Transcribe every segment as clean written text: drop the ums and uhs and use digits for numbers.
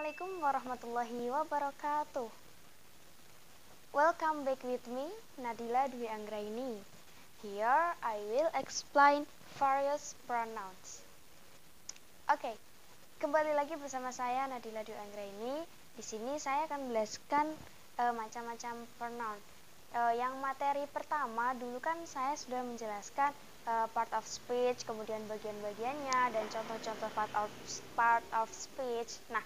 Assalamualaikum warahmatullahi wabarakatuh. Welcome back with me, Nadila Dwi Anggraini. Here I will explain various pronouns. Oke, kembali lagi bersama saya Nadila Dwi Anggraini. Di sini saya akan menjelaskan macam-macam pronoun. Yang materi pertama dulu kan saya sudah menjelaskan part of speech, kemudian bagian-bagiannya dan contoh-contoh part of speech. Nah,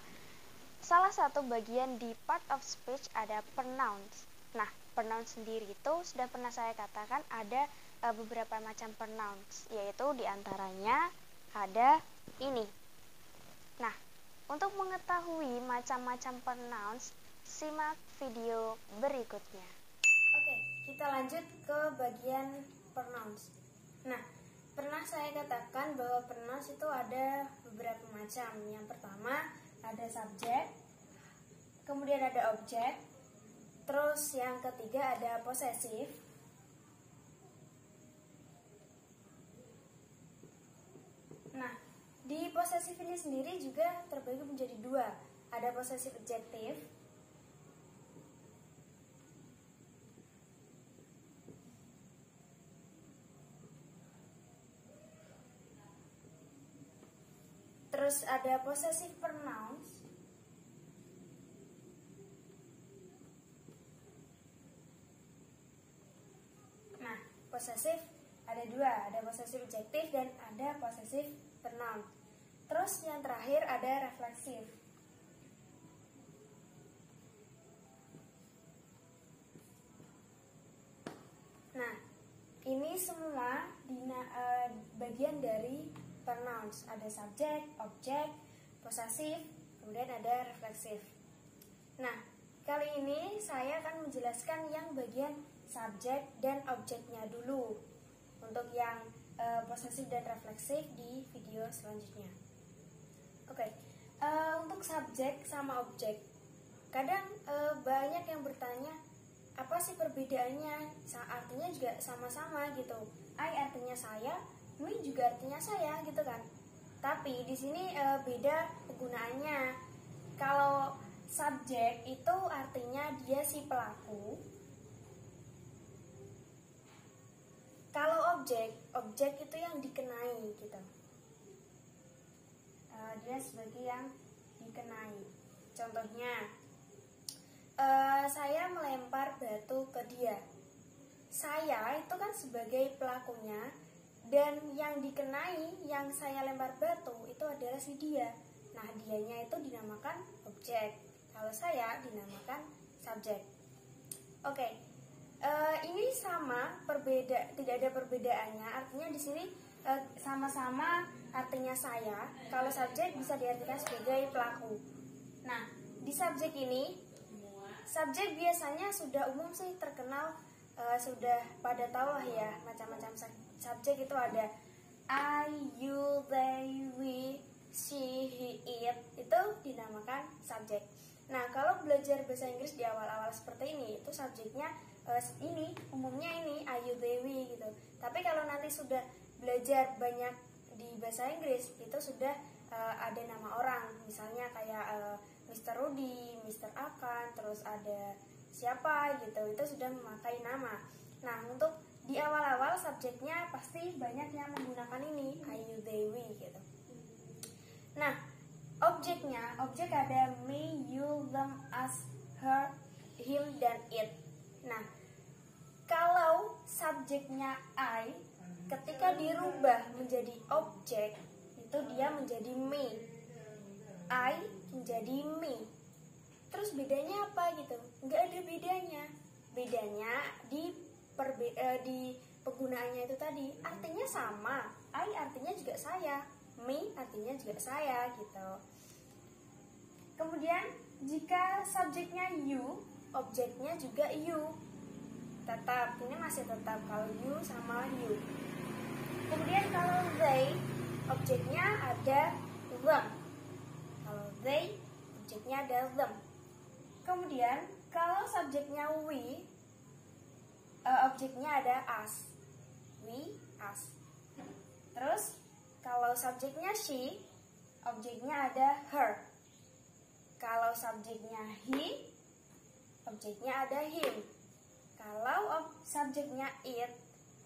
salah satu bagian di part of speech ada pronouns. Nah, pronoun sendiri itu sudah pernah saya katakan ada beberapa macam pronouns, yaitu diantaranya ada ini. Nah, untuk mengetahui macam-macam pronouns, simak video berikutnya. Oke, kita lanjut ke bagian pronouns. Nah, pernah saya katakan bahwa pronouns itu ada beberapa macam. Yang pertama ada subjek, kemudian ada objek, terus yang ketiga ada possessive, nah di possessive ini sendiri juga terbagi menjadi dua. Ada possessive adjective, terus ada possessive pronouns, nah possessive ada dua, ada possessive adjective dan ada possessive pronoun. Terus yang terakhir ada reflexive. Nah, ini semua bagian dari pronouns. Ada subjek, objek, possessive, kemudian ada reflexive. Nah, kali ini saya akan menjelaskan yang bagian subjek dan objeknya dulu. Untuk yang possessive dan reflexive di video selanjutnya. Oke, untuk subjek sama objek, kadang banyak yang bertanya, apa sih perbedaannya? Artinya juga sama-sama gitu. I artinya saya, me juga artinya saya gitu kan. Tapi di sini beda penggunaannya. Kalau subjek itu artinya dia si pelaku. Kalau objek itu yang dikenai gitu. Dia sebagai yang dikenai. Contohnya, saya melempar batu ke dia. Saya itu kan sebagai pelakunya, dan yang dikenai, yang saya lempar batu itu adalah si dia. Nah, dianya itu dinamakan objek. Kalau saya dinamakan subjek. Oke. Ini sama, tidak ada perbedaannya. Artinya di sini sama-sama artinya saya. Kalau subjek bisa diartikan sebagai pelaku. Nah, di subjek ini, subjek biasanya sudah umum sih terkenal, sudah pada tahu lah ya, macam-macam subjek itu ada I, you, they, we, she, he, it, itu dinamakan subjek. Nah, kalau belajar bahasa Inggris di awal-awal seperti ini, itu subjeknya ini, umumnya ini, I, you, they, we gitu. Tapi kalau nanti sudah belajar banyak di bahasa Inggris, itu sudah ada nama orang. Misalnya kayak Mr. Rudy, Mr. Akan, terus ada siapa gitu, itu sudah memakai nama. Nah, untuk di awal-awal subjeknya pasti banyak yang menggunakan ini, I, you, they, we gitu. Nah, objek ada me, you, them, us, her, him, dan it. Nah, kalau subjeknya I, ketika dirubah menjadi objek, itu dia menjadi me. I menjadi me. Terus bedanya apa gitu? Nggak ada bedanya. Bedanya di penggunaannya itu tadi. Artinya sama. I artinya juga saya. Me artinya juga saya gitu. Kemudian jika subjeknya you, objeknya juga you. Tetap, ini masih tetap kalau you sama you. Kemudian kalau they, objeknya ada them. Kalau they, objeknya ada them. Kemudian kalau subjeknya we, objeknya ada us. We, us. Terus kalau subjeknya she, objeknya ada her. Kalau subjeknya he, objeknya ada him. Kalau subjeknya it,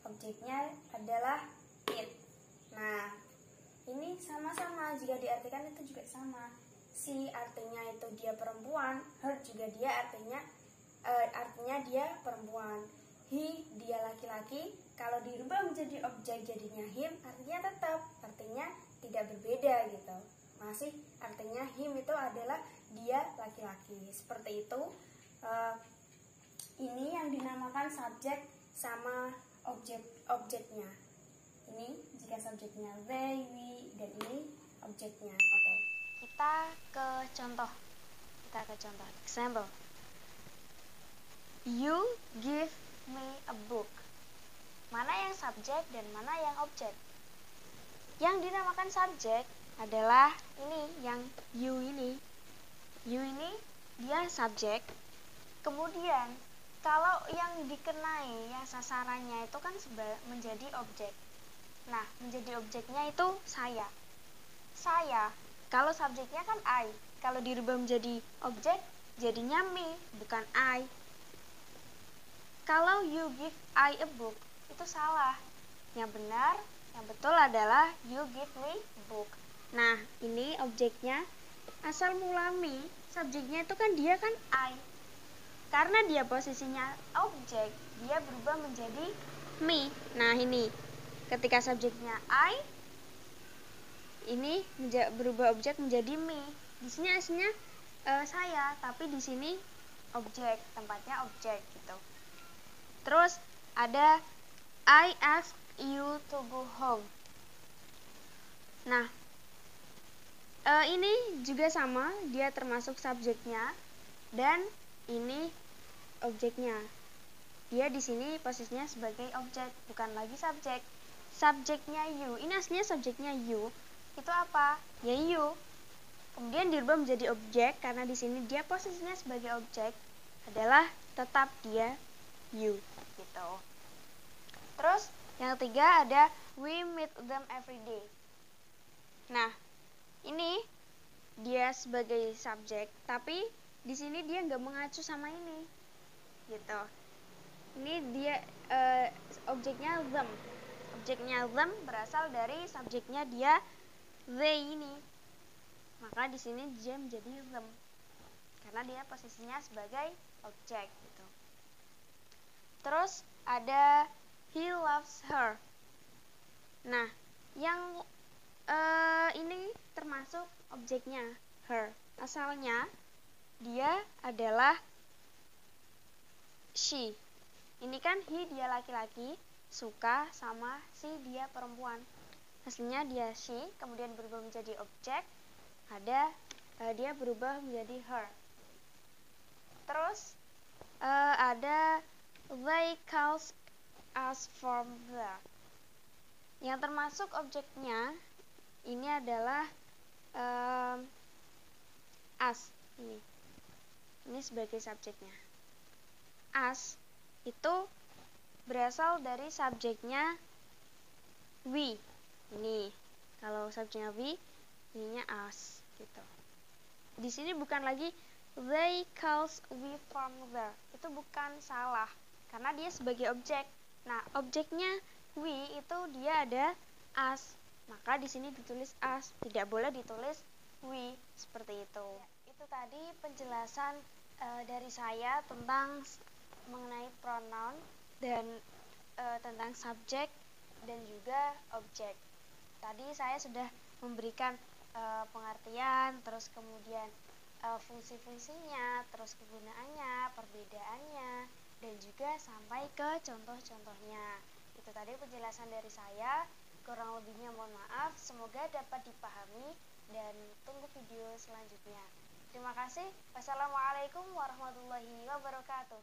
objeknya adalah it. Nah, ini sama-sama, jika diartikan itu juga sama. She artinya itu dia perempuan, her juga dia artinya dia perempuan. He dia laki-laki. Kalau dirubah menjadi objek jadinya him, artinya tetap, artinya tidak berbeda gitu. Masih artinya him itu adalah dia laki-laki. Seperti itu. Ini yang dinamakan subjek sama objeknya. Ini jika subjeknya they, we, dan ini objeknya. Gitu. Kita ke contoh. Example. You give me a book. Mana yang subjek dan mana yang objek? Yang dinamakan subjek adalah ini, yang you ini. You ini dia subjek. Kemudian kalau yang dikenai, yang sasarannya itu kan menjadi objek. Nah, menjadi objeknya itu saya. Saya, kalau subjeknya kan I. Kalau dirubah menjadi objek, jadinya me, bukan I. Kalau you give I a book, itu salah. Yang benar, yang betul adalah you give me book. Nah, ini objeknya. Asal mula me, subjeknya itu kan dia kan I. Karena dia posisinya objek, dia berubah menjadi me. Nah, ini ketika subjeknya I, ini berubah objek menjadi me. Di sini aslinya saya, tapi di sini objek, tempatnya objek gitu. Terus ada I ask you to go home. Nah, ini juga sama, dia termasuk subjeknya dan ini objeknya. Dia di sini posisinya sebagai objek, bukan lagi subjek. Subjeknya you. Ini aslinya subjeknya you. Itu apa? Ya you. Kemudian dirubah menjadi objek karena di sini dia posisinya sebagai objek adalah tetap dia you gitu. Terus yang ketiga ada we meet them every day. Nah, ini dia sebagai subjek, tapi di sini dia nggak mengacu sama ini, gitu. Ini dia objeknya them. Objeknya them berasal dari subjeknya dia they ini. Maka di sini dia menjadi them karena dia posisinya sebagai objek, gitu. Terus ada he loves her. Nah, yang ini termasuk objeknya her. Asalnya dia adalah she. Ini kan he dia laki-laki, suka sama si dia perempuan. Aslinya dia she, kemudian berubah menjadi objek, dia berubah menjadi her. Terus ada they calls us from there. Yang termasuk objeknya ini adalah us ini sebagai subjeknya. Us itu berasal dari subjeknya we. Ini kalau subjeknya we, ininya us gitu. Di sini bukan lagi they calls we from there. Itu bukan salah karena dia sebagai objek. Nah, objeknya we itu dia ada us. Maka di sini ditulis us, tidak boleh ditulis we seperti itu. Itu tadi penjelasan dari saya tentang mengenai pronoun dan tentang subjek dan juga objek. Tadi saya sudah memberikan pengertian, terus kemudian fungsi-fungsinya, terus kegunaannya, perbedaannya, dan juga sampai ke contoh-contohnya. Itu tadi penjelasan dari saya. Kurang lebihnya mohon maaf. Semoga dapat dipahami dan tunggu video selanjutnya. Terima kasih. Wassalamualaikum warahmatullahi wabarakatuh.